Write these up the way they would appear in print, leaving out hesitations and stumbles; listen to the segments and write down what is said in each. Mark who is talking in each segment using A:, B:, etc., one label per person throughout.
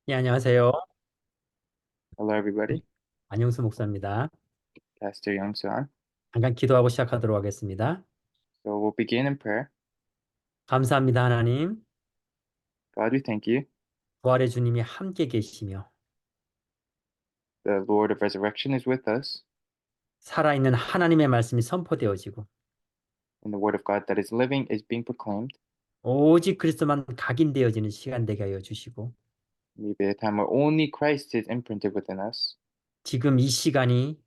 A: 네, 안녕하세요.
B: Hello, everybody.
A: 안영수 목사입니다.
B: Pastor Young Suan.
A: 잠깐 기도하고 시작하도록 하겠습니다.
B: So we'll begin in prayer.
A: 감사합니다, 하나님.
B: God, we thank you.
A: 부활의 주님이 함께 계시며
B: The Lord of resurrection is with us,
A: 살아있는 하나님의 말씀이 선포되어지고
B: and the word of God that is living is being proclaimed.
A: 오직 그리스도만 각인되어지는 시간 되게 하여 주시고
B: May be a time where only Christ is imprinted within us.
A: 지금 이 시간이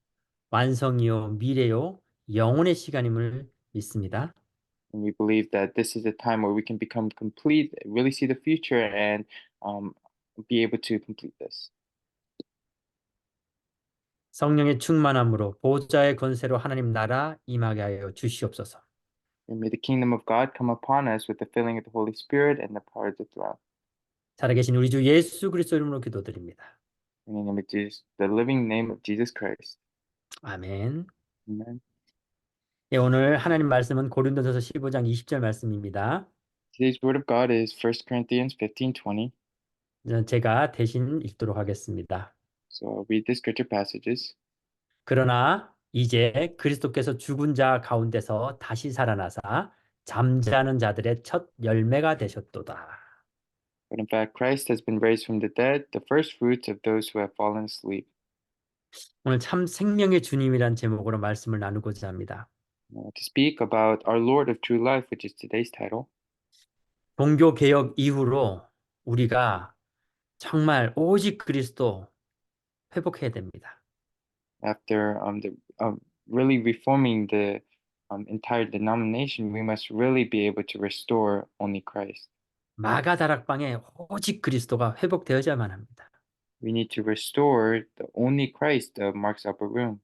A: 완성이요, 미래요, 영혼의 시간임을 믿습니다.
B: And we believe that this is a time where we can become complete, really see the future, and um, be able to complete this.
A: 성령의 충만함으로 보좌의 권세로 하나님 나라 임하게 하여 주시옵소서.
B: And may the kingdom of God come upon us with the filling of the Holy Spirit and the power of the throne.
A: 살아계신 우리 주 예수 그리스도 이름으로 기도드립니다.
B: In the name of Jesus, the living name of Jesus Christ.
A: 아멘.
B: Amen.
A: 예, 오늘 하나님 말씀은 고린도전서 15장 20절 말씀입니다.
B: Today's word of God is 1 Corinthians 15:20.
A: 제가 대신 읽도록 하겠습니다.
B: So I'll read the scripture passages.
A: 그러나 이제 그리스도께서 죽은 자 가운데서 다시 살아나사 잠자는 자들의 첫 열매가 되셨도다.
B: But in fact, Christ has been raised from the dead, the first fruits of those who have fallen asleep.
A: 오늘 참 생명의 주님이란 제목으로 말씀을 나누고자 합니다.
B: To speak about our Lord of true life, which is today's title,
A: 종교 개혁 이후로 우리가 정말 오직 그리스도 회복해야 됩니다.
B: after really reforming the entire denomination, we must really be able to restore only Christ.
A: 마가 다락방에 오직 그리스도가 회복되어야만 합니다.
B: We need to restore the only Christ of Mark's upper room.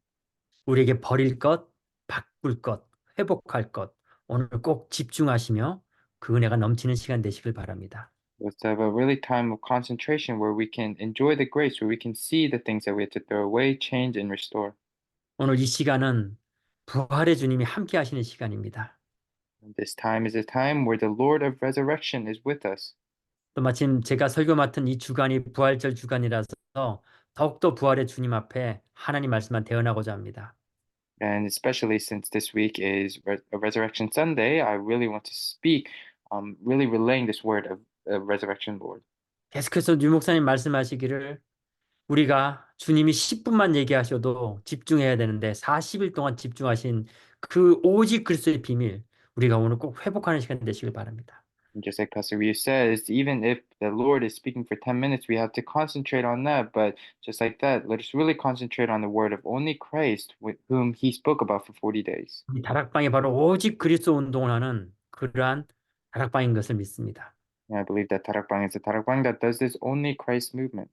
A: 우리에게 버릴 것, 바꿀 것, 회복할 것, 오늘 꼭 집중하시며 그 은혜가 넘치는 시간 되시길 바랍니다.
B: Let's have a really time of concentration where we can enjoy the grace, where we can see the things that we have to throw away, change, and restore.
A: 오늘 이 시간은 부활의 주님이 함께 하시는 시간입니다.
B: And this time is a time where the Lord of resurrection is with us.
A: 또 마침 제가 설교 맡은 이 주간이 부활절 주간이라서 더욱더 부활의 주님 앞에 하나님 말씀만 대언하고자 합니다.
B: And especially since this week is a Resurrection Sunday, I really want to speak, really relaying this word of Resurrection Lord.
A: 계속해서 유 목사님 말씀하시기를 우리가 주님이 10분만 얘기하셔도 집중해야 되는데 40일 동안 집중하신 그 오직 그리스도의 비밀 우리가 오늘 꼭 회복하는 시간 되시길 바랍니다.
B: And just like Pastor Ryu says, even if the Lord is speaking for 10 minutes, we have to concentrate on that. But just like that, let us really concentrate on the word of only Christ, with whom he spoke about for 40 days.
A: 이 다락방이 바로 오직 그리스도 운동을 하는 그러한 다락방인 것을 믿습니다.
B: And I believe that Tarakbang is a Tarakbang that does this only Christ movement.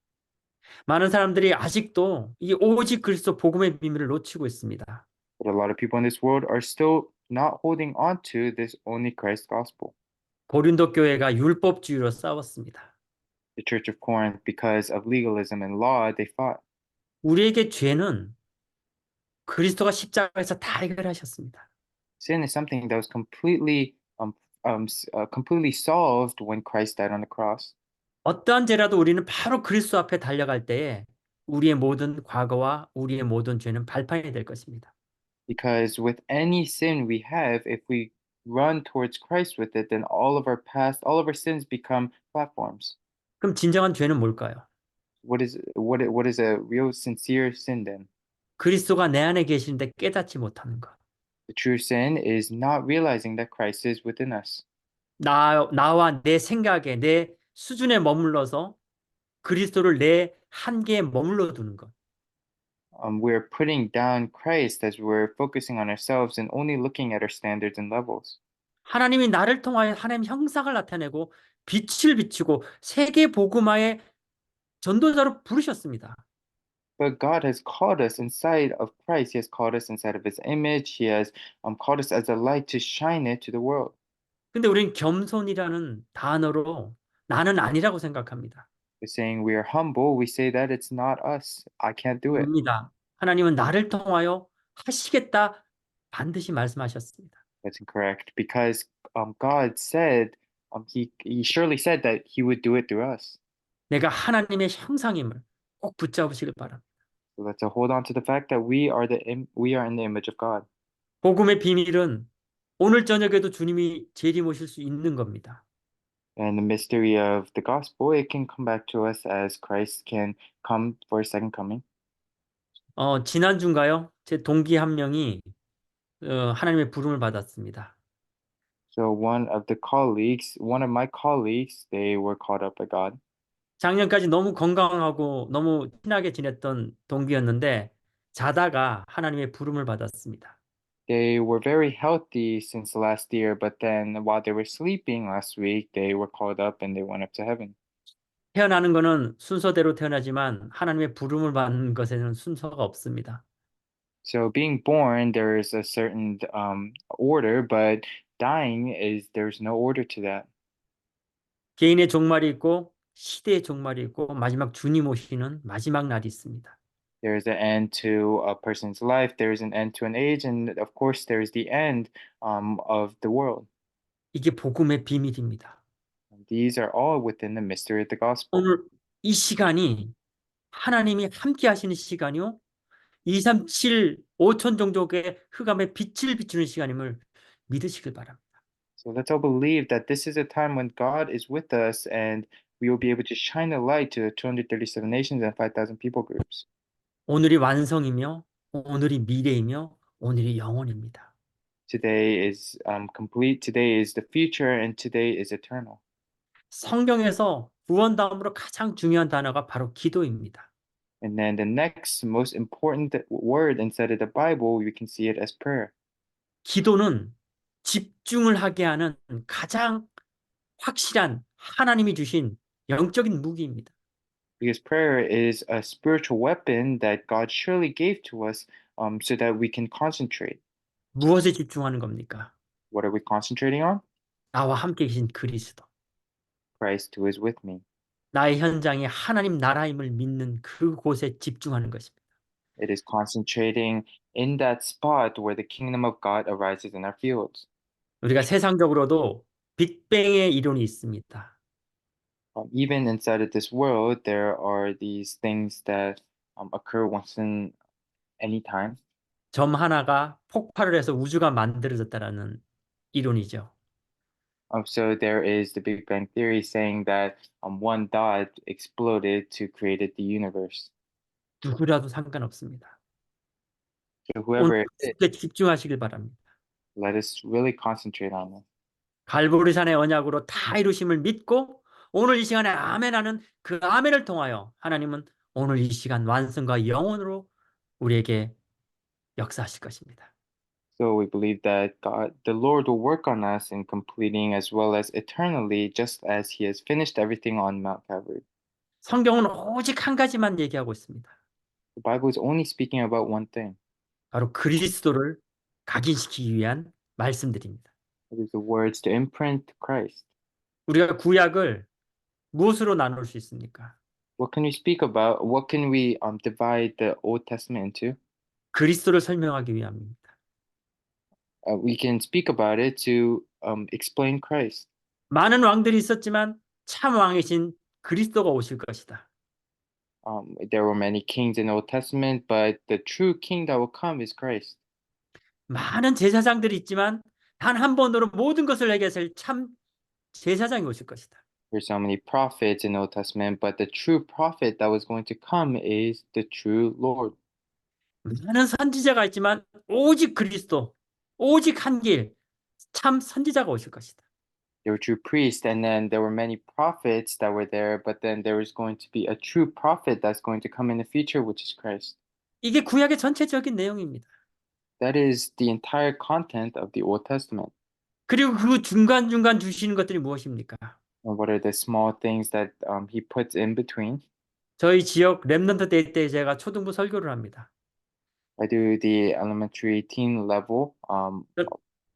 A: 많은 사람들이 아직도 이 오직 그리스도 복음의 비밀을 놓치고 있습니다.
B: But a lot of people in this world are still not holding on to this only Christ gospel.
A: 고린도 교회가 율법주의로 싸웠습니다.
B: The Church of Corinth, because of legalism and law, they fought.
A: 우리에게 죄는 그리스도가 십자가에서 다 해결하셨습니다.
B: Sin is something that was completely solved when Christ died on the cross.
A: 어떠한 죄라도 우리는 바로 그리스도 앞에 달려갈 때에 우리의 모든 과거와 우리의 모든 죄는 발판이 될 것입니다.
B: Because with any sin we have, if we run towards Christ with it, then all of our past, all of our sins become platforms.
A: 그럼 진정한 죄는 뭘까요?
B: What is a real sincere sin then?
A: 그리스도가 내 안에 계시는데 깨닫지 못하는 것.
B: The true sin is not realizing that Christ is within us.
A: 나와 내 생각에, 내 수준에 머물러서 그리스도를 내 한계에 머물러 두는 것.
B: We're putting down Christ as we're focusing on ourselves and only looking at our standards and levels.
A: 하나님이 나를 통하여 하나님 형상을 나타내고 빛을 비추고 세계 복음화의 전도자로 부르셨습니다.
B: But God has called us inside of Christ. He has called us inside of His image. He has called us as a light to shine it to the world.
A: 근데 우리는 겸손이라는 단어로 나는 아니라고 생각합니다.
B: We're saying we are humble. We say that it's not us. I can't do it.
A: 아닙니다. 하나님은 나를 통하여 하시겠다 반드시 말씀하셨습니다.
B: That's incorrect because God said He surely said that He would do it through us.
A: 내가 하나님의 형상임을 꼭 붙잡으시길 바랍니다.
B: So let's hold on to the fact that we are in the image of God.
A: 복음의 비밀은 오늘 저녁에도 주님이 재림오실 수 있는 겁니다.
B: And the mystery of the gospel, it can come back to us as Christ can come for his second coming.
A: 지난주인가요? 제 동기 한 명이 하나님의 부름을 받았습니다.
B: So one of my colleagues, they were called up by God.
A: 작년까지 너무 건강하고 너무 친하게 지냈던 동기였는데 자다가 하나님의 부름을 받았습니다.
B: They were very healthy since last year, but then while they were sleeping last week, they were called up and they went up to heaven.
A: 태어나는 거는 순서대로 태어나지만 하나님의 부름을 받는 것에는 순서가 없습니다.
B: So being born, there is a certain order, but dying there's no order to that.
A: 개인의 종말이 있고 시대의 종말이 있고 마지막 주님 오시는 마지막 날이 있습니다.
B: There is an end to a person's life. There is an end to an age, and of course, there is the end of the world.
A: 이게 복음의 비밀입니다.
B: These are all within the mystery of the gospel.
A: 오늘 이 시간이 하나님이 함께 하시는 시간이요. 237, 5천 종족의 흑암에 빛을 비추는 시간임을 믿으시길 바랍니다.
B: So let's all believe that this is a time when God is with us, and we will be able to shine a light to the 237 nations and 5,000 people groups.
A: 오늘이 완성이며 오늘이 미래이며 오늘이 영원입니다.
B: Today is complete. Today is the future, and today is eternal.
A: 성경에서 구원 다음으로 가장 중요한 단어가 바로 기도입니다.
B: And then the next most important word inside of the Bible, we can see it as prayer.
A: 기도는 집중을 하게 하는 가장 확실한 하나님이 주신 영적인 무기입니다.
B: Because prayer is a spiritual weapon that God surely gave to us so that we can concentrate.
A: 무엇에 집중하는 겁니까?
B: What are we concentrating on?
A: 나와 함께 계신 그리스도.
B: Christ who is with me.
A: 나의 현장이 하나님 나라임을 믿는 그곳에 집중하는 것입니다.
B: It is concentrating in that spot where the kingdom of God arises in our fields.
A: 우리가 세상적으로도 빅뱅의 이론이 있습니다.
B: Even inside of this world, there are these things that occur once in any time.
A: 점 하나가 폭발을 해서 우주가 만들어졌다라는 이론이죠.
B: So there is the Big Bang Theory saying that one dot exploded to create the universe.
A: 누구라도 상관없습니다.
B: So
A: 오늘
B: whoever it is,
A: 그것에 집중하시길 바랍니다.
B: let us really concentrate on it.
A: 갈보리산의 언약으로 다 이루심을 믿고 오늘 이 시간에 아멘하는 그 아멘을 통하여 하나님은 오늘 이 시간 완성과 영원으로 우리에게 역사하실 것입니다.
B: So we believe that God, the Lord will work on us in completing as well as eternally, just as He has finished everything on Mount Calvary.
A: 성경은 오직 한 가지만 얘기하고 있습니다.
B: The Bible is only speaking about one thing.
A: 바로 그리스도를 각인시키기 위한 말씀들입니다.
B: It is the words to imprint Christ.
A: 우리가 구약을 무엇으로 나눌 수 있습니까?
B: What can we speak about? What can we divide the Old Testament into?
A: 그리스도를 설명하기 위함입니다.
B: We can speak about it to explain Christ.
A: 많은 왕들이 있었지만 참 왕이신 그리스도가 오실 것이다.
B: There were many kings in the Old Testament, but the true king that will come is Christ.
A: 많은 제사장들이 있지만 단 한 번으로 모든 것을 해결할 참 제사장이 오실 것이다.
B: There's so many prophets in the Old Testament, but the true prophet that was going to come is the true Lord.
A: 많은 선지자가 있지만 오직 그리스도, 오직 한 길, 참 선지자가 오실 것이다.
B: There were true priests, and then there were many prophets that were there, but then there is going to be a true prophet that's going to come in the future, which is Christ.
A: 이게 구약의 전체적인 내용입니다.
B: That is the entire content of the Old Testament.
A: 그리고 그 중간중간 주시는 것들이 무엇입니까?
B: And what are the small things that he puts in between?
A: 저희 지역 렘넌트 데이 때 제가 초등부 설교를 합니다.
B: I do the elementary teen level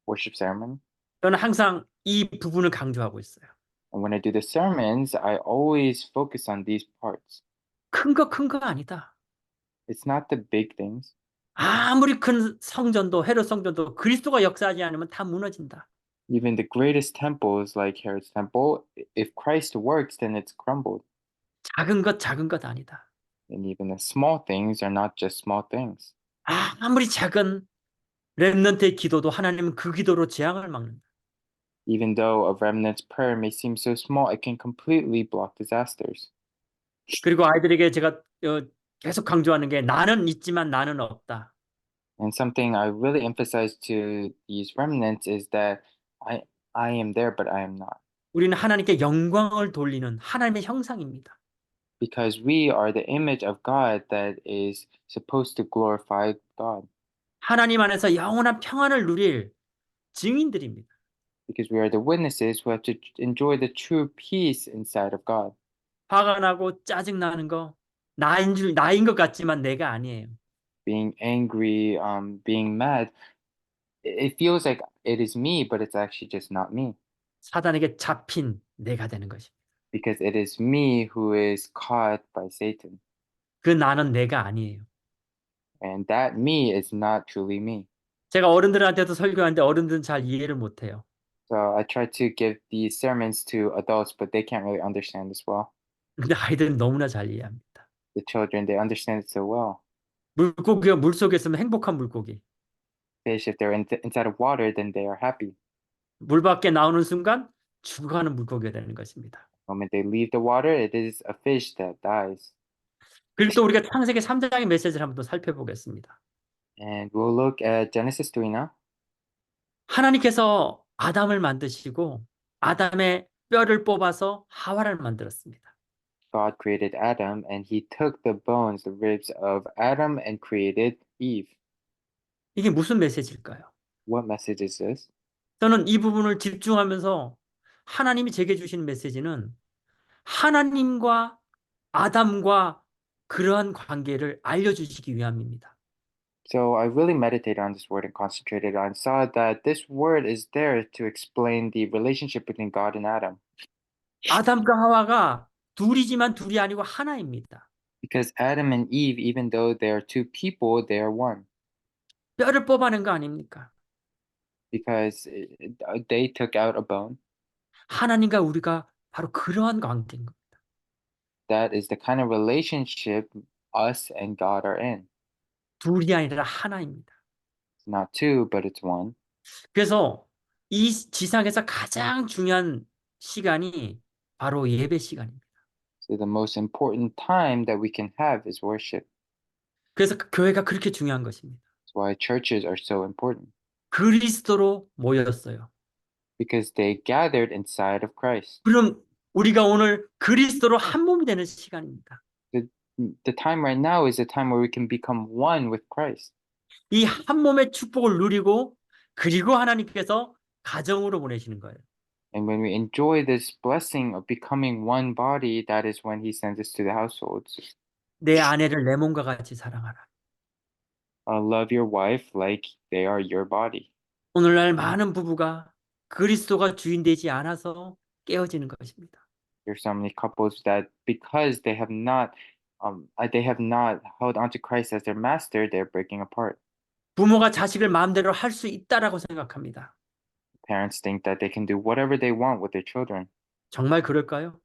B: worship ceremony.
A: 저는 항상 이 부분을 강조하고 있어요.
B: And when I do the sermons, I always focus on these parts.
A: 큰 거 아니다.
B: It's not the big things.
A: 아무리 큰 성전도 헤롯 성전도 그리스도가 역사하지 않으면 다 무너진다.
B: Even the greatest temples like Herod's temple, if Christ works, then it's crumbled.
A: 작은 것 아니다.
B: And even the small things are not just small things.
A: 아무리 작은 렘넌트의 기도도 하나님은 그 기도로 재앙을 막는다.
B: Even though a remnant's prayer may seem so small, it can completely block disasters.
A: 그리고 아이들에게 제가 계속 강조하는 게 나는 있지만 나는 없다.
B: And something I really emphasize to these remnants is that I I am there, but I am not.
A: 우리는 하나님께 영광을 돌리는 하나님의 형상입니다.
B: Because we are the image of God that is supposed to glorify God.
A: 하나님 안에서 영원한 평안을 누릴 증인들입니다.
B: Because we are the witnesses who have to enjoy the true peace inside of God.
A: 화가 나고 짜증 나는 거 나인 것 같지만 내가 아니에요.
B: Being angry, being mad, it feels like it is me, but it's actually just not me.
A: 사단에게 잡힌 내가 되는 것입니다.
B: Because it is me who is caught by Satan.
A: 그 나는 내가 아니에요.
B: And that me is not truly me.
A: 제가 어른들한테도 설교하는데 어른들은 잘 이해를 못해요.
B: So I try to give these sermons to adults, but they can't really understand as well.
A: 근데 아이들은 너무나 잘 이해합니다.
B: The children, they understand it so well.
A: 물고기가 물속에 있으면 행복한 물고기.
B: Fish, if they're inside of water, then they are happy.
A: 물 밖에 나오는 순간 죽어가는 물고기가 되는 것입니다.
B: The moment they leave the water, it is a fish that dies.
A: 그리고 또 우리가 창세기 3장의 메시지를 한번 더 살펴보겠습니다.
B: And we'll look at Genesis 3 now.
A: 하나님께서 아담을 만드시고 아담의 뼈를 뽑아서 하와를 만들었습니다.
B: God created Adam, and he took the bones, the ribs of Adam, and created Eve.
A: 이게 무슨 메시지일까요?
B: What message is this?
A: 저는 이 부분을 집중하면서 하나님이 제게 주신 메시지는 하나님과 아담과 그러한 관계를 알려주시기 위함입니다.
B: So I really meditated on this word and concentrated on, saw that this word is there to explain the relationship between God and Adam.
A: 아담과 하와가 둘이지만 둘이 아니고 하나입니다.
B: Because Adam and Eve, even though they are two people, they are one.
A: 뼈를 뽑아낸 거 아닙니까?
B: Because they took out a bone.
A: 하나님과 우리가 바로 그러한 관계인 겁니다.
B: That is the kind of relationship us and God are in.
A: 둘이 아니라 하나입니다.
B: It's not two, but it's one.
A: 그래서 이 지상에서 가장 중요한 시간이 바로 예배 시간입니다.
B: So the most important time that we can have is worship.
A: 그래서 교회가 그렇게 중요한 것입니다.
B: That's why churches are so important.
A: 그리스도로 모였어요.
B: Because they gathered inside of Christ.
A: 그럼 우리가 오늘 그리스도로 한 몸이 되는 시간입니다.
B: The time right now is a time where we can become one with Christ.
A: 이 한 몸의 축복을 누리고 그리고 하나님께서 가정으로 보내시는 거예요.
B: And when we enjoy this blessing of becoming one body, that is when he sends us to the households.
A: 내 아내를 내 몸과 같이 사랑하라.
B: Love your wife like they are your body.
A: 오늘날 많은 부부가 그리스도가 주인 되지 않아서 깨어지는 것입니다.
B: There's so many couples that because they have not held on to Christ as their master, they're breaking apart.
A: 부모가 자식을 마음대로 할 수 있다라고 생각합니다.
B: Parents think that they can do whatever they want with their children.
A: 정말 그럴까요?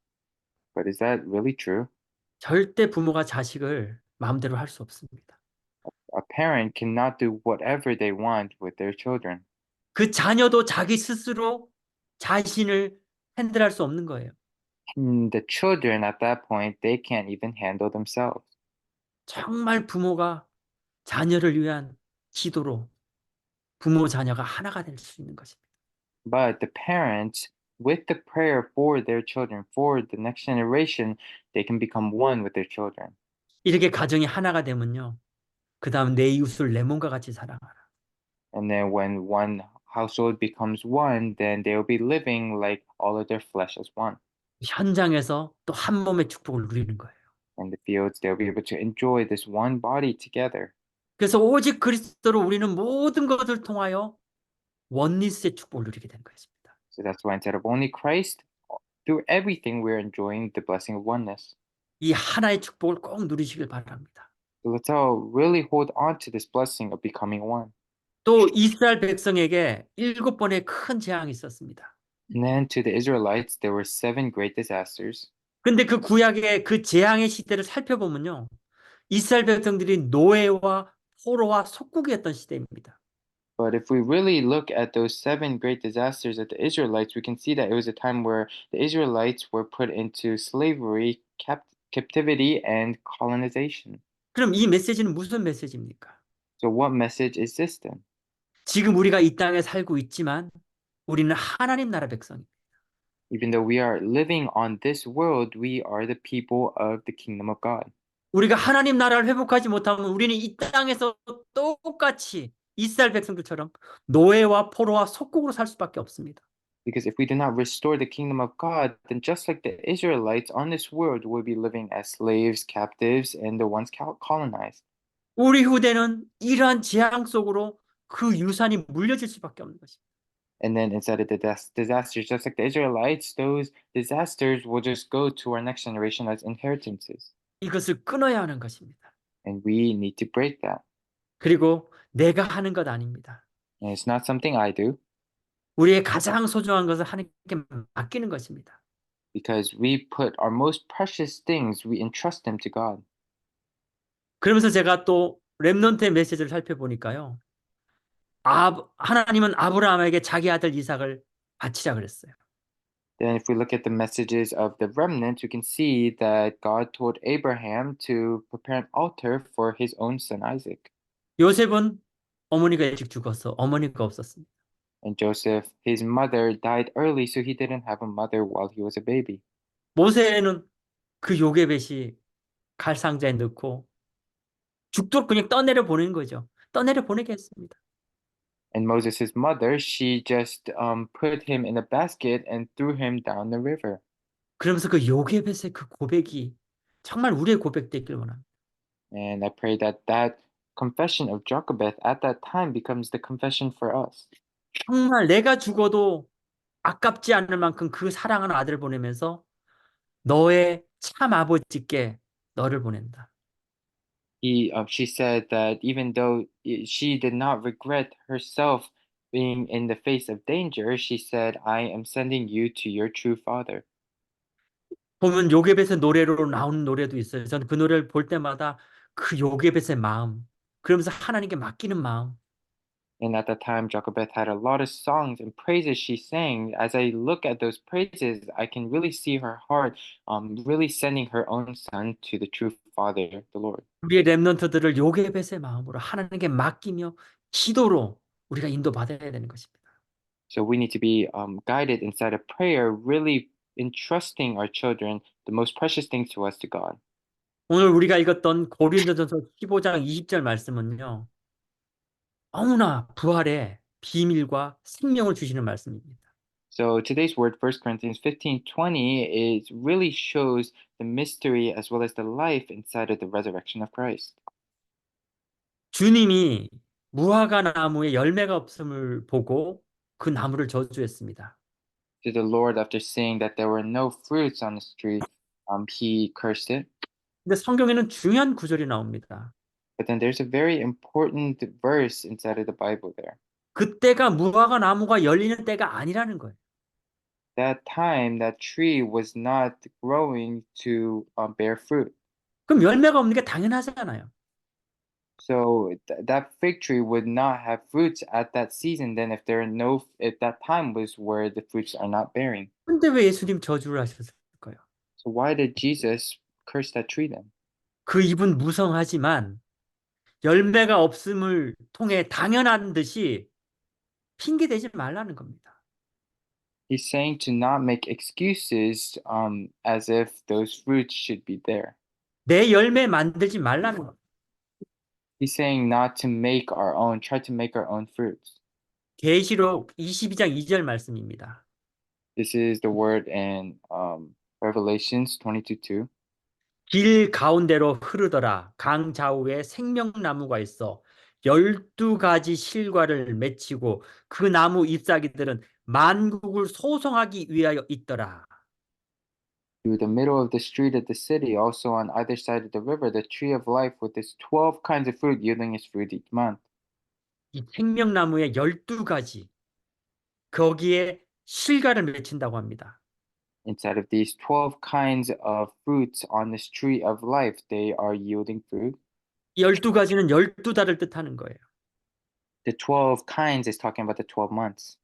B: But is that really true?
A: 절대 부모가 자식을 마음대로 할 수 없습니다.
B: A parent cannot do whatever they want with their children.
A: 그 자녀도 자기 스스로 자신을 핸들할 수 없는 거예요.
B: And the children at that point, they can't even handle themselves.
A: 정말 부모가 자녀를 위한 기도로 부모 자녀가 하나가 될 수 있는 것입니다.
B: But the parents, with the prayer for their children, for the next generation, they can become one with their children.
A: 이렇게 가정이 하나가 되면요. 그 다음 내 이웃을 내 몸과 같이 사랑하라.
B: And then when one household becomes one, then they will be living like all of their flesh as one.
A: 현장에서 또 한 몸의 축복을 누리는 거예요.
B: In the fields, they'll be able to enjoy this one body together.
A: 그래서 오직 그리스도로 우리는 모든 것을 통하여 원리스의 축복을 누리게 된 것입니다.
B: So that's why instead of only Christ, through everything, we're enjoying the blessing of oneness.
A: 이 하나의 축복을 꼭 누리시길 바랍니다.
B: So let's all really hold on to this blessing of becoming one.
A: 또 이스라엘 백성에게 7번의 큰 재앙이 있었습니다.
B: And then to the Israelites, there were 7 great disasters.
A: 근데 그 구약의 그 재앙의 시대를 살펴보면요. 이스라엘 백성들이 노예와 포로와 속국이었던 시대입니다.
B: But if we really look at those seven great disasters of the Israelites, we can see that it was a time where the Israelites were put into slavery, captivity, and colonization.
A: 그럼 이 메시지는 무슨 메시지입니까?
B: So, what message is this then?
A: 지금 우리가 이 땅에 살고 있지만 우리는 하나님 나라 백성입니다.
B: Even though we are living on this world, we are the people of the kingdom of God.
A: 우리가 하나님 나라를 회복하지 못하면 우리는 이 땅에서 똑같이 이스라엘 백성들처럼 노예와 포로와 속국으로 살 수밖에 없습니다.
B: Because if we do not restore the kingdom of God, then just like the Israelites on this world will be living as slaves, captives, and the ones colonized.
A: 우리 후대는 이러한 재앙 속으로 그 유산이 물려질 수밖에 없는 것입니다.
B: And then instead of the disasters, just like the Israelites, those disasters will just go to our next generation as inheritances.
A: 이것을 끊어야 하는 것입니다.
B: And we need to break that.
A: 그리고 내가 하는 것 아닙니다.
B: And it's not something I do
A: 우리의 가장 소중한 것을 하나님께 맡기는 것입니다.
B: because we put our most precious things, we entrust them to God.
A: 그러면서 제가 또 렘넌트의 메시지를 살펴보니까요. 하나님은 아브라함에게 자기 아들 이삭을 바치자 그랬어요.
B: Then, if we look at the messages of the remnant, we can see that God told Abraham to prepare an altar for his own son Isaac.
A: 요셉은 어머니가 일찍 죽어서 어머니가 없었습니다.
B: And Joseph, his mother died early, so he didn't have a mother while he was a baby.
A: 모세는 그 요게벳이 칼상자에 넣고 죽도록 그냥 떠내려 보낸 거죠. 떠내려 보내게 했습니다.
B: And Moses' mother, she just put him in a basket and threw him down the river.
A: 그러면서 그 요게벳의 그 고백이 정말 우리의 고백되길 원합니다.
B: And I pray that that confession of Jochebed at that time becomes the confession for us.
A: 정말 내가 죽어도 아깝지 않을 만큼 그 사랑하는 아들을 보내면서 너의 참 아버지께 너를 보낸다.
B: She said that even though she did not regret herself being in the face of danger, she said, I am sending you to your true father.
A: 보면 요게벳의 노래로 나오는 노래도 있어요. 저는 그 노래를 볼 때마다 그 요게벳의 마음, 그러면서 하나님께 맡기는 마음,
B: And at that time, Jochebed had a lot of songs and praises she sang. As I look at those praises, I can really see her heart really sending her own son to the true Father, the Lord.
A: 우리의 렘넌트들을 요게벳의 마음으로 하나님께 맡기며 기도로 우리가 인도받아야 되는 것입니다.
B: So we need to be guided inside of prayer, really entrusting our children, the most precious things to us, to God.
A: 오늘 우리가 읽었던 고린도전서 15장 20절 말씀은요. 너무나 부활의 비밀과 생명을 주시는 말씀입니다.
B: So today's word, 1 Corinthians 15:20, is really shows the mystery as well as the life inside of the resurrection of Christ.
A: 주님이 무화과 나무에 열매가 없음을 보고 그 나무를 저주했습니다.
B: To the Lord, after seeing that there were no fruits on the tree, he cursed it.
A: 근데 성경에는 중요한 구절이 나옵니다.
B: But then there's a very important verse inside of the Bible there.
A: 그때가 무화과 나무가 열리는 때가 아니라는 거예요.
B: That time, that tree was not growing to bear fruit.
A: 그럼 열매가 없는 게 당연하잖아요.
B: So that fig tree would not have fruits at that season. Then, if that time was where the fruits are not bearing,
A: 근데 왜 예수님 저주를 하셨을까요?
B: so why did Jesus curse that tree then?
A: 그 입은 무성하지만 열매가 없음을 통해 당연한 듯이 핑계 대지 말라는 겁니다.
B: He's saying to not make excuses as if those fruits should be there.
A: 내 열매 만들지 말라는 겁니다.
B: He's saying not to make our own, try to make our own fruits.
A: 계시록 22장 2절 말씀입니다.
B: This is the word in Revelations 22:2.
A: 길 가운데로 흐르더라. 강 좌우에 생명나무가 있어 12가지 실과를 맺히고 그 나무 잎사귀들은 만국을 소송하기 위하여 있더라.
B: Through the middle of the street of the city, also on either side of the river, the tree of life with its 12 kinds of fruit, yielding its fruit each month.
A: 이 생명나무의 12가지 거기에 실과를 맺힌다고 합니다.
B: Inside of these 12 kinds of fruits on this tree of life, they are yielding fruit.
A: 12가지는 12달을 뜻하는 거예요.
B: The 12 kinds is talking about the 12 months.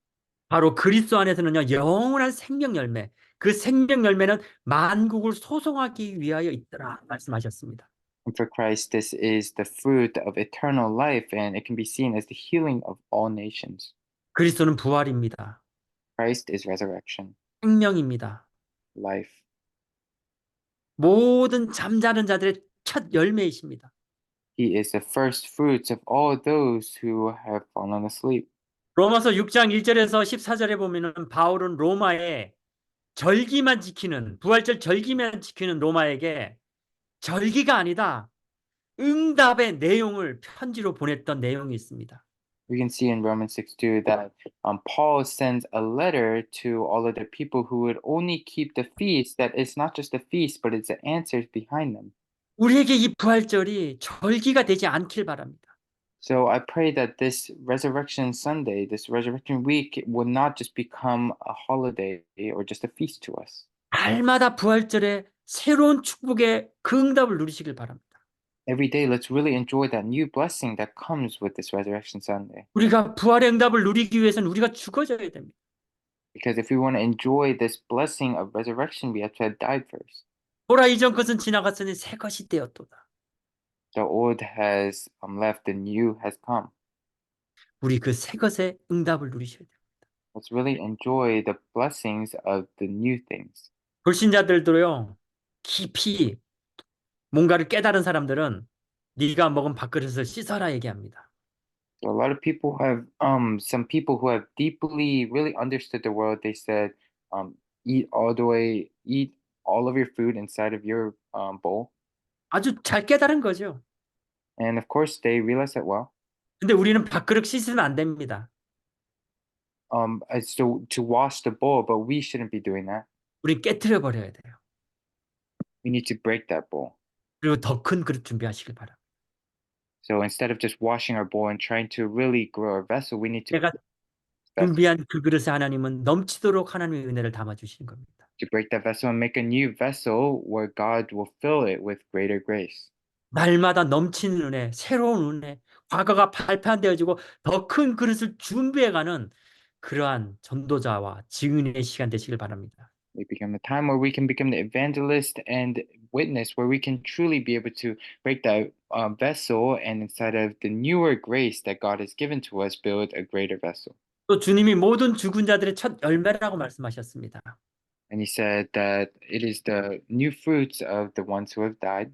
A: 바로 그리스도 안에서는요, 영원한 생명 열매, 그 생명 열매는 만국을 소송하기 위하여 있더라 말씀하셨습니다.
B: And for Christ, this is the fruit of eternal life, and it can be seen as the healing of all nations.
A: 그리스도는 부활입니다.
B: Christ is resurrection,
A: 생명입니다.
B: life.
A: 모든 잠자는 자들의 첫 열매이십니다.
B: He is the first fruits of all those who have fallen asleep.
A: 로마서 6장 1절에서 14절에 보면은 바울은 로마에 절기만 지키는, 부활절 절기만 지키는 로마에게 절기가 아니다, 응답의 내용을 편지로 보냈던 내용이 있습니다.
B: We can see in Romans 6:2 that Paul sends a letter to all of the people who would only keep the feast, that it's not just a feast, but it's the answers behind them.
A: 우리에게 이 부활절이 절기가 되지 않길 바랍니다.
B: So I pray that this Resurrection Sunday, this Resurrection Week, will not just become a holiday or just a feast to us.
A: 날마다 부활절에 새로운 축복의 그 응답을 누리시길 바랍니다.
B: Every day, let's really enjoy that new blessing that comes with this Resurrection Sunday.
A: 우리가 부활의 응답을 누리기 위해서는 우리가 죽어져야 됩니다.
B: Because if we want to enjoy this blessing of resurrection, we have to have died first.
A: 보라 이전 것은 지나갔으니 새 것이 되었도다.
B: The old has left, the new has come.
A: 우리 그 새 것의 응답을 누리셔야 돼요.
B: Let's really enjoy the blessings of the new things.
A: 불신자들도요, 깊이 뭔가를 깨달은 사람들은 네가 먹은 밥그릇을 씻어라 얘기합니다.
B: So a lot of people have, some people who have deeply really understood the world, they said, eat all the way, eat all of your food inside of your bowl.
A: 아주 잘 깨달은 거죠.
B: And of course, they realized that well.
A: 근데 우리는 밥그릇 씻으면 안 됩니다.
B: As to wash the bowl, but we shouldn't be doing that.
A: 우리 깨트려 버려야 돼요.
B: We need to break that bowl.
A: 그리고 더 큰 그릇 준비하시길 바랍니다.
B: So instead of just washing our bowl and trying to really grow our vessel, we need to
A: 내가
B: vessel
A: 준비한 그 그릇에 하나님은 넘치도록 하나님의 은혜를 담아 주시는 겁니다.
B: to break that vessel and make a new vessel where God will fill it with greater grace.
A: 날마다 넘치는 은혜, 새로운 은혜, 과거가 발판되어지고 더 큰 그릇을 준비해가는 그러한 전도자와 증인의 시간 되시길 바랍니다.
B: We become a time where we can become the evangelist and witness, where we can truly be able to break that vessel, and inside of the newer grace that God has given to us, build a greater vessel.
A: 또 주님이 모든 죽은 자들의 첫 열매라고 말씀하셨습니다.
B: And he said that it is the new fruits of the ones who have died.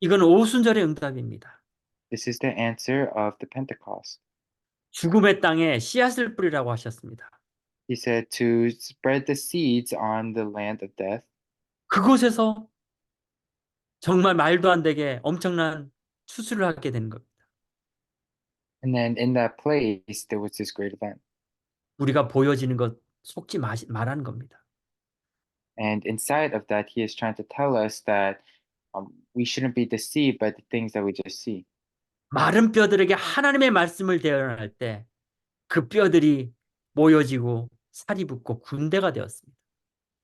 A: 이건 오순절의 응답입니다.
B: This is the answer of the Pentecost.
A: 죽음의 땅에 씨앗을 뿌리라고 하셨습니다.
B: He said to spread the seeds on the land of death.
A: 그곳에서 정말 말도 안 되게 엄청난 추수를 하게 되는 겁니다.
B: And then in that place, there was this great event.
A: 우리가 보여지는 것 속지 말라는 겁니다.
B: And inside of that, he is trying to tell us that we shouldn't be deceived by the things that we just see.
A: 마른 뼈들에게 하나님의 말씀을 대언할 때 그 뼈들이 모여지고 살이 붙고 군대가 되었습니다.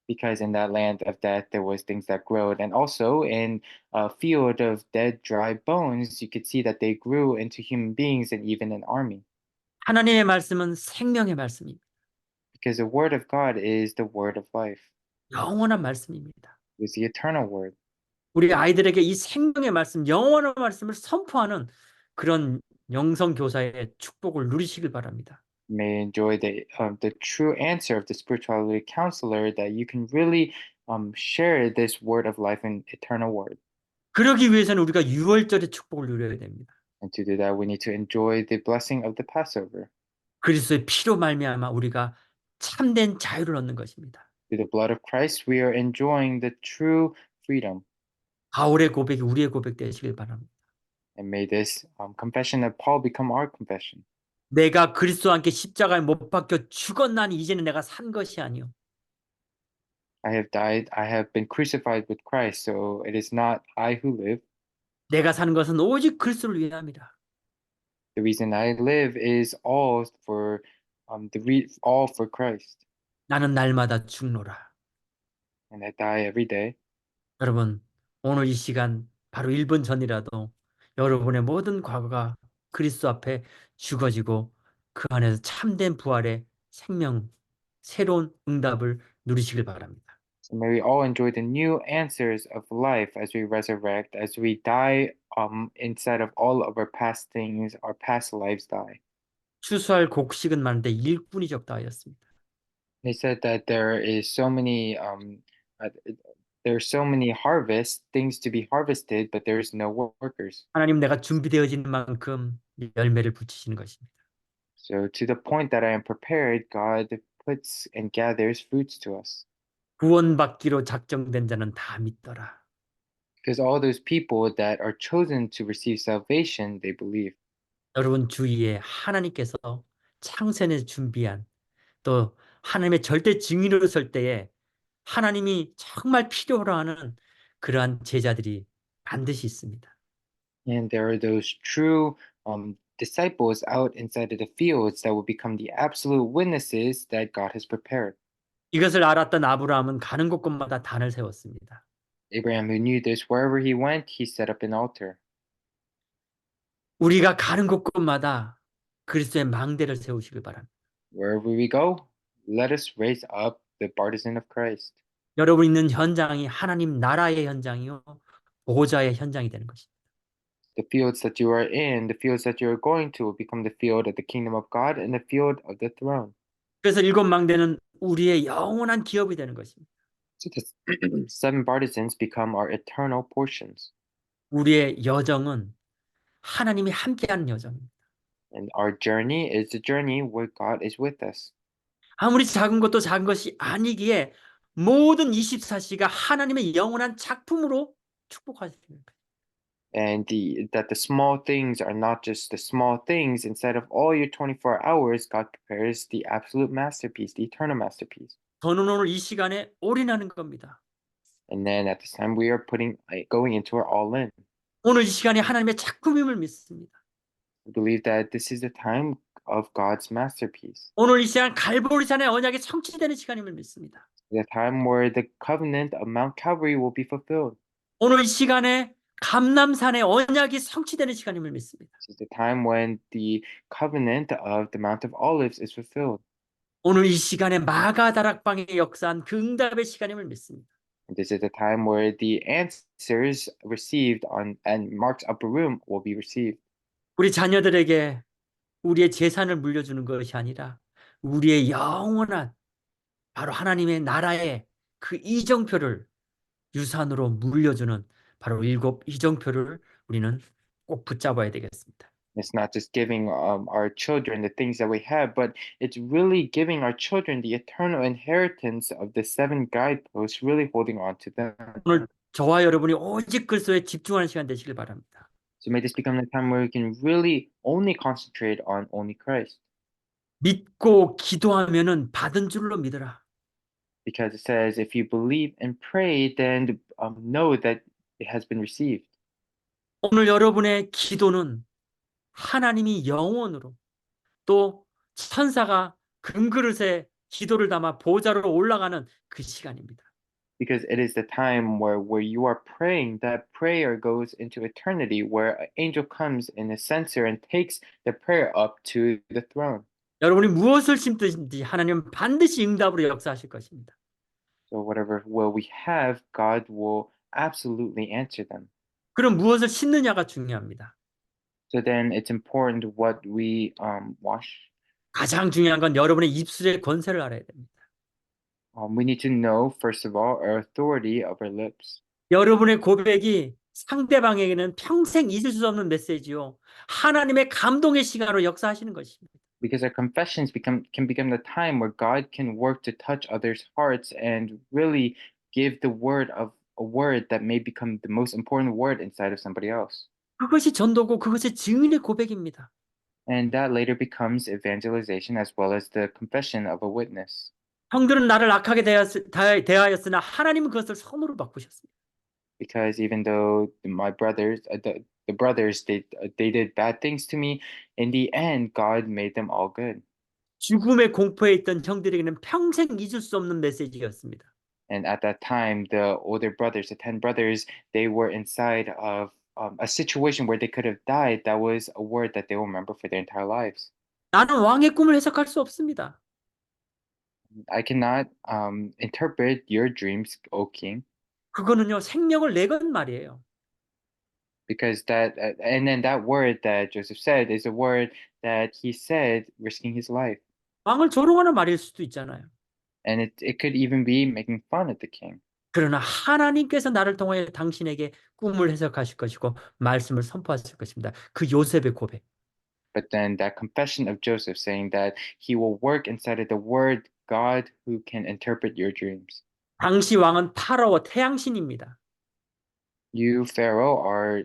B: Because in that land of death, there was things that growed. And also in a field of dead, dry bones, you could see that they grew into human beings and even an army.
A: 하나님의 말씀은 생명의 말씀입니다.
B: Because the word of God is the word of life.
A: 영원한 말씀입니다.
B: It is the eternal word.
A: 우리 아이들에게 이 생명의 말씀, 영원한 말씀을 선포하는 그런 영성 교사의 축복을 누리시길 바랍니다.
B: May enjoy the true answer of the spirituality counselor, that you can really share this word of life and eternal word.
A: 그러기 위해서는 우리가 유월절의 축복을 누려야 됩니다.
B: And to do that, we need to enjoy the blessing of the Passover.
A: 그리스도의 피로 말미암아 우리가 참된 자유를 얻는 것입니다.
B: Through the blood of Christ, we are enjoying the true freedom.
A: 바울의 고백이 우리의 고백 되시길 바랍니다.
B: And may this confession of Paul become our confession.
A: 내가 그리스도와 함께 십자가에 못 박혀 죽었나니 이제는 내가 산 것이 아니요
B: I have died, I have been crucified with Christ, so it is not I who live.
A: 내가 사는 것은 오직 그리스도를 위함이라.
B: The reason I live is all for all for Christ.
A: 나는 날마다 죽노라.
B: and that die every day.
A: 여러분, 오늘 이 시간 바로 1분 전이라도 여러분의 모든 과거가 그리스도 앞에 죽어지고 그 안에서 참된 부활의 생명, 새로운 응답을 누리시길 바랍니다.
B: So may we all enjoy the new answers of life as we resurrect, as we die inside of all of our past things, our past lives die.
A: 추수할 곡식은 많은데 일꾼이 적다 하였습니다.
B: They said that uh, there are so many harvests, things to be harvested, but there is no workers.
A: 하나님 내가 준비되어진 만큼 열매를 붙이시는 것입니다.
B: So to the point that I am prepared, God puts and gathers fruits to us.
A: 구원받기로 작정된 자는 다 믿더라.
B: Because all those people that are chosen to receive salvation, they believe.
A: 여러분 주위에 하나님께서 창세전에 준비한 또 하나님의 절대 증인으로 설 때에 하나님이 정말 필요로 하는 그러한 제자들이 반드시 있습니다.
B: And there are those true disciples out inside of the fields that will become the absolute witnesses that God has prepared.
A: 이것을 알았던 아브라함은 가는 곳곳마다 단을 세웠습니다.
B: Abraham, who knew this, wherever he went, he set up an altar.
A: 우리가 가는 곳곳마다 그리스도의 망대를 세우시길 바랍니다.
B: Wherever we go, let us raise up the partisan of Christ.
A: 여러분 있는 현장이 하나님 나라의 현장이요 보호자의 현장이 되는 것입니다.
B: The fields that you are in, the fields that you are going to, will become the field of the kingdom of God and the field of the throne.
A: 그래서 일곱 망대는 우리의 영원한 기업이 되는 것입니다.
B: So the seven partisans become our eternal portions.
A: 우리의 여정은 하나님이 함께하는 여정입니다.
B: And our journey is the journey where God is with us.
A: 아무리 작은 것도 작은 것이 아니기에 모든 24시가 하나님의 영원한 작품으로 축복하십니다.
B: And that the small things are not just the small things. Inside of all your 24 hours, God prepares the absolute masterpiece, the eternal masterpiece.
A: 저는 오늘 이 시간에 올인하는 겁니다.
B: And then at this time, we are going into our all in.
A: 오늘 이 시간이 하나님의 작품임을 믿습니다.
B: We believe that this is the time of God's masterpiece,
A: 오늘 이 시간 갈보리산의 언약이 성취되는 시간임을 믿습니다.
B: the time where the covenant of Mount Calvary will be fulfilled.
A: 오늘 이 시간에 감람산의 언약이 성취되는 시간임을 믿습니다.
B: This is the time when the covenant of the Mount of Olives is fulfilled.
A: 오늘 이 시간에 마가다락방의 역사한 그 응답의 시간임을 믿습니다.
B: And this is the time where the answers received on and Mark's upper room will be received.
A: 우리 자녀들에게 우리의 재산을 물려주는 것이 아니라 우리의 영원한 바로 하나님의 나라의 그 이정표를 유산으로 물려주는 바로 일곱 이정표를 우리는 꼭 붙잡아야 되겠습니다.
B: It's not just giving our children the things that we have, but it's really giving our children the eternal inheritance of the seven guideposts, really holding on to them.
A: 오늘 저와 여러분이 오직 그리스도에 집중하는 시간 되시길 바랍니다.
B: So may this become the time where we can really only concentrate on only Christ.
A: 믿고 기도하면은 받은 줄로 믿어라.
B: Because it says, if you believe and pray, then know that it has been received.
A: 오늘 여러분의 기도는 하나님이 영원으로 또 천사가 금그릇에 기도를 담아 보좌로 올라가는 그 시간입니다.
B: Because it is the time where you are praying, that prayer goes into eternity, where an angel comes in a censer and takes the prayer up to the throne.
A: 여러분이 무엇을 심든지 하나님은 반드시 응답으로 역사하실 것입니다.
B: So whatever will we have, God will absolutely answer them.
A: 그럼 무엇을 심느냐가 중요합니다.
B: So then it's important what we wash.
A: 가장 중요한 건 여러분의 입술의 권세를 알아야 됩니다.
B: We need to know, first of all, our authority of our lips.
A: 여러분의 고백이 상대방에게는 평생 잊을 수 없는 메시지요. 하나님의 감동의 시간으로 역사하시는 것입니다.
B: Because our confessions can become the time where God can work to touch others' hearts and really give the word of a word that may become the most important word inside of somebody else.
A: 그것이 전도고 그것이 증인의 고백입니다.
B: And that later becomes evangelization as well as the confession of a witness.
A: 형들은 나를 악하게 대하였으나 하나님은 그것을 선으로 바꾸셨습니다.
B: Because even though my brothers, the brothers, they did bad things to me, in the end, God made them all good.
A: 죽음의 공포에 있던 형들에게는 평생 잊을 수 없는 메시지였습니다.
B: And at that time, the older brothers, the 10 brothers, they were inside of a situation where they could have died. That was a word that they will remember for their entire lives.
A: 나는 왕의 꿈을 해석할 수 없습니다.
B: I cannot interpret your dreams, O king,
A: 그거는요, 생명을 내건 말이에요.
B: because and then that word that Joseph said is a word that he said risking his life.
A: 왕을 조롱하는 말일 수도 있잖아요.
B: And it could even be making fun of the king.
A: 그러나 하나님께서 나를 통하여 당신에게 꿈을 해석하실 것이고 말씀을 선포하실 것입니다. 그 요셉의 고백.
B: But then that confession of Joseph saying that he will work inside of the word God who can interpret your dreams.
A: 당시 왕은 파라오 태양신입니다.
B: You, Pharaoh, are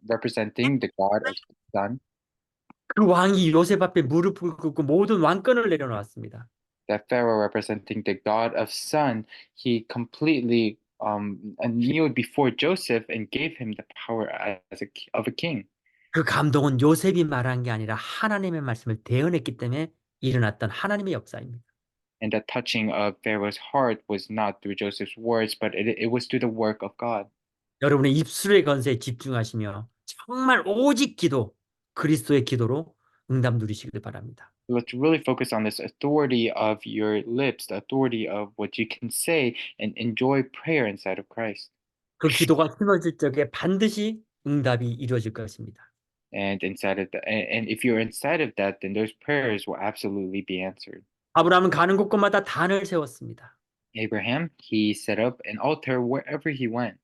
B: representing the God of the sun.
A: 그 왕이 요셉 앞에 무릎을 꿇고 모든 왕권을 내려놓았습니다.
B: That Pharaoh, representing the God of sun, he completely kneeled before Joseph and gave him the power of a king.
A: 그 감동은 요셉이 말한 게 아니라 하나님의 말씀을 대언했기 때문에 일어났던 하나님의 역사입니다.
B: And the touching of Pharaoh's heart was not through Joseph's words, but it was through the work of God.
A: 여러분의 입술의 건세에 집중하시며 정말 오직 기도, 그리스도의 기도로 응답 누리시길 바랍니다.
B: Let's really focus on this authority of your lips, the authority of what you can say, and enjoy prayer inside of Christ.
A: 그 기도가 심어질 적에 반드시 응답이 이루어질 것입니다.
B: And inside of and if you're inside of that, then those prayers will absolutely be answered.
A: 아브라함은 가는 곳곳마다 단을 세웠습니다.
B: Abraham, he set up an altar wherever he went.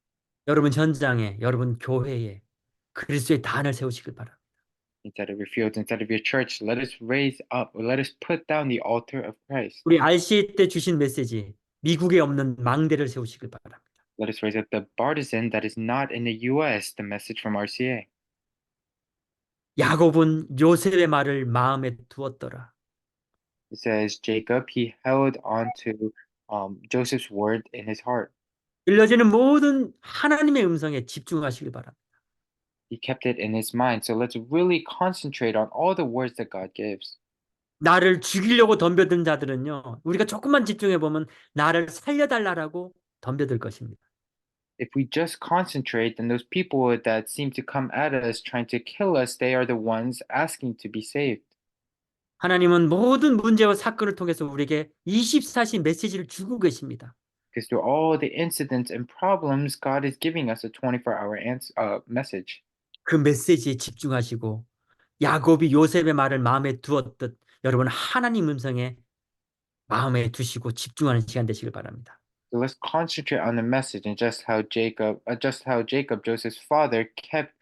A: 여러분 현장에, 여러분 교회에 그리스도의 단을 세우시길 바랍니다.
B: Inside of your fields, inside of your church, let us raise up, or let us put down the altar of Christ.
A: 우리 RCA 때 주신 메시지, 미국에 없는 망대를 세우시길 바랍니다.
B: Let us raise up the partisan that is not in the U.S., the message from RCA.
A: 야곱은 요셉의 말을 마음에 두었더라.
B: It says, Jacob, he held on to Joseph's word in his heart.
A: 들려지는 모든 하나님의 음성에 집중하시길 바랍니다.
B: He kept it in his mind. So let's really concentrate on all the words that God gives.
A: 나를 죽이려고 덤벼든 자들은요, 우리가 조금만 집중해 보면 나를 살려달라고 덤벼들 것입니다.
B: If we just concentrate, then those people that seem to come at us trying to kill us, they are the ones asking to be saved.
A: 하나님은 모든 문제와 사건을 통해서 우리에게 24시 메시지를 주고 계십니다.
B: Because through all the incidents and problems, God is giving us a 24-hour message.
A: 그 메시지에 집중하시고 야곱이 요셉의 말을 마음에 두었듯 여러분 하나님 음성에 마음에 두시고 집중하는 시간 되시길 바랍니다.
B: So let's concentrate on the message and just how Jacob, Joseph's father, kept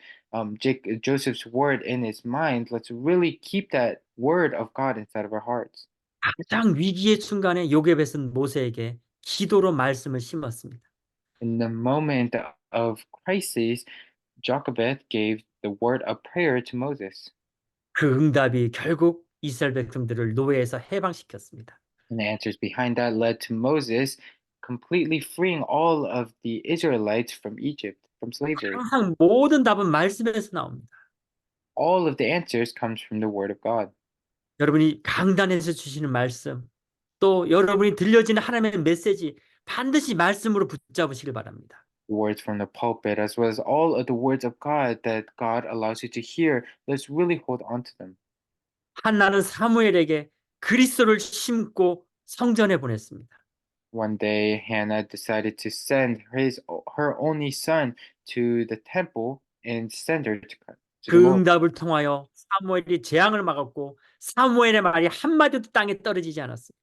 B: Joseph's word in his mind. Let's really keep that word of God inside of our hearts.
A: 가장 위기의 순간에 요셉은 모세에게 기도로 말씀을 심었습니다.
B: In the moment of crisis, Jochebed gave the word of prayer to Moses.
A: 그 응답이 결국 이스라엘 백성들을 노예에서 해방시켰습니다.
B: And the answers behind that led to Moses completely freeing all of the Israelites from Egypt, from slavery.
A: 항상 모든 답은 말씀에서 나옵니다.
B: All of the answers comes from the word of God.
A: 여러분이 강단에서 주시는 말씀, 또 여러분이 들려지는 하나님의 메시지 반드시 말씀으로 붙잡으시길 바랍니다.
B: The words from the pulpit, as well as all of the words of God that God allows you to hear, let's really hold on to them.
A: 한나는 사무엘에게 그리스도를 심고 성전에 보냈습니다.
B: One day, Hannah decided to send her only son to the temple and send her to the
A: 그
B: Lord.
A: 응답을 통하여 사무엘이 재앙을 막았고 사무엘의 말이 한마디도 땅에 떨어지지 않았습니다.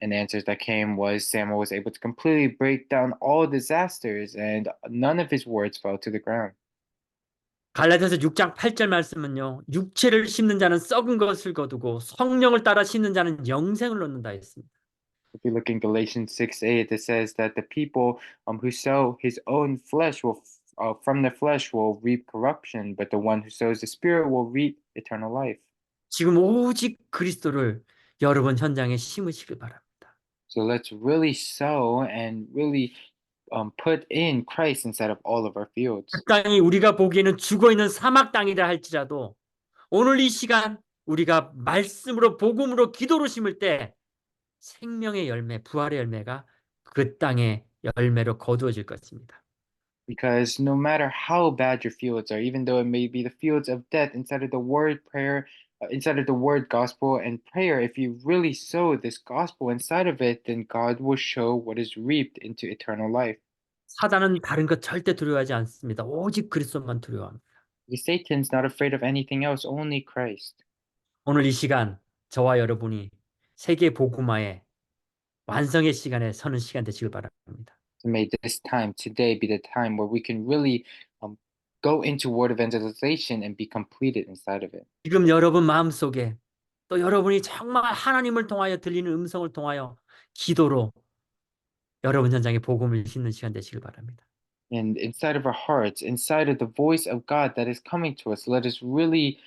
B: And the answers that came was Samuel was able to completely break down all disasters, and none of his words fell to the ground.
A: 갈라디아서 6장 8절 말씀은요. 육체를 심는 자는 썩은 것을 거두고 성령을 따라 심는 자는 영생을 얻는다 했습니다.
B: If you look in Galatians 6:8, it says that the people who sow his own flesh will from the flesh will reap corruption, but the one who sows the spirit will reap eternal life.
A: 지금 오직 그리스도를 여러분 현장에 심으시길 바랍니다.
B: So let's really sow and really put in Christ inside of all of our fields.
A: 그 땅이 우리가 보기에는 죽어있는 사막 땅이라 할지라도 오늘 이 시간 우리가 말씀으로 복음으로 기도로 심을 때 생명의 열매, 부활의 열매가 그 땅에 열매로 거두어질 것입니다.
B: Because no matter how bad your fields are, even though it may be the fields of death inside of the word prayer, inside of the word gospel and prayer, if you really sow this gospel inside of it, then God will show what is reaped into eternal life.
A: 사단은 다른 것 절대 두려워하지 않습니다. 오직 그리스도만 두려워합니다.
B: Because Satan's not afraid of anything else, only Christ.
A: 오늘 이 시간 저와 여러분이 세계 복음화의 완성의 시간에 서는 시간 되시길 바랍니다.
B: So may this time today be the time where we can really go into word evangelization and be completed inside of it.
A: 지금 여러분 마음속에 또 여러분이 정말 하나님을 통하여 들리는 음성을 통하여 기도로 여러분 현장에 복음을 심는 시간 되시길 바랍니다.
B: And inside of our hearts, inside of the voice of God that is coming to us, let us really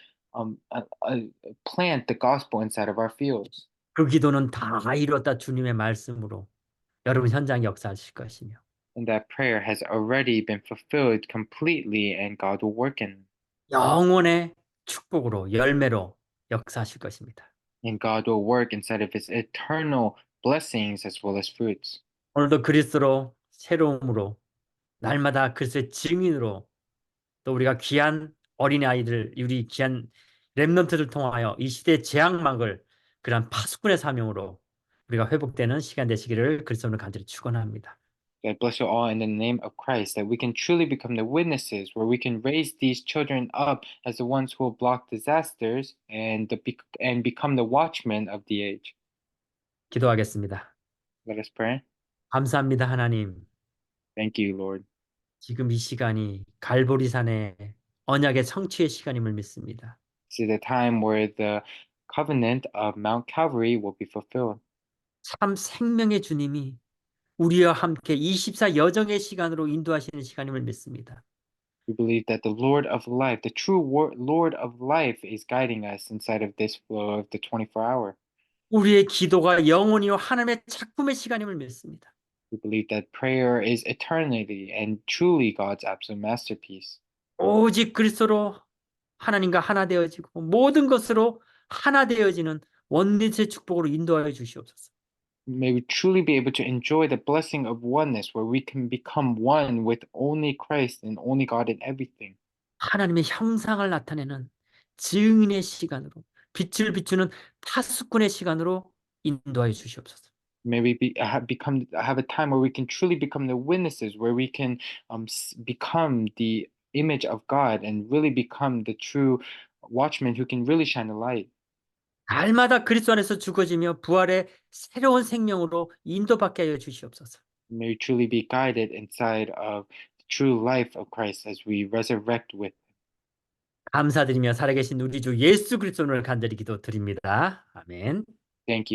B: plant the gospel inside of our fields.
A: 그 기도는 다 이뤘다 주님의 말씀으로 여러분 현장 역사하실 것이며
B: And that prayer has already been fulfilled completely, and God will work in.
A: 영원의 축복으로 열매로 역사하실 것입니다.
B: And God will work inside of His eternal blessings as well as fruits.
A: 오늘도 그리스도로 새로움으로 날마다 그리스도의 증인으로 또 우리가 귀한 어린아이들 우리 귀한 렘넌트를 통하여 이 시대의 재앙막을 그런 파수꾼의 사명으로 우리가 회복되는 시간 되시기를 그리스도를 간절히 축원합니다.
B: God bless you all in the name of Christ, that we can truly become the witnesses, where we can raise these children up as the ones who will block disasters and become the watchmen of the age.
A: 기도하겠습니다.
B: Let us pray.
A: 감사합니다, 하나님.
B: Thank you, Lord.
A: 지금 이 시간이 갈보리산의 언약의 성취의 시간임을 믿습니다.
B: This is the time where the covenant of Mount Calvary will be fulfilled.
A: 참 생명의 주님이 우리와 함께 24 여정의 시간으로 인도하시는 시간임을 믿습니다.
B: We believe that the Lord of life, the true Lord of life, is guiding us inside of this flow of the 24-hour.
A: 우리의 기도가 영원히 하나님의 작품의 시간임을 믿습니다.
B: We believe that prayer is eternity and truly God's absolute masterpiece.
A: 오직 그리스도로 하나님과 하나 되어지고 모든 것으로 하나 되어지는 원리의 축복으로 인도하여 주시옵소서.
B: May we truly be able to enjoy the blessing of oneness, where we can become one with only Christ and only God in everything.
A: 하나님의 형상을 나타내는 증인의 시간으로 빛을 비추는 파수꾼의 시간으로 인도하여 주시옵소서.
B: May we have a time where we can truly become the witnesses, where we can become the image of God and really become the true watchmen who can really shine the light.
A: 날마다 그리스도 안에서 죽어지며 부활의 새로운 생명으로 인도받게 하여 주시옵소서.
B: May we truly be guided inside of the true life of Christ as we resurrect with.
A: 감사드리며 살아계신 우리 주 예수 그리스도를 간절히 기도드립니다. 아멘.
B: Thank you.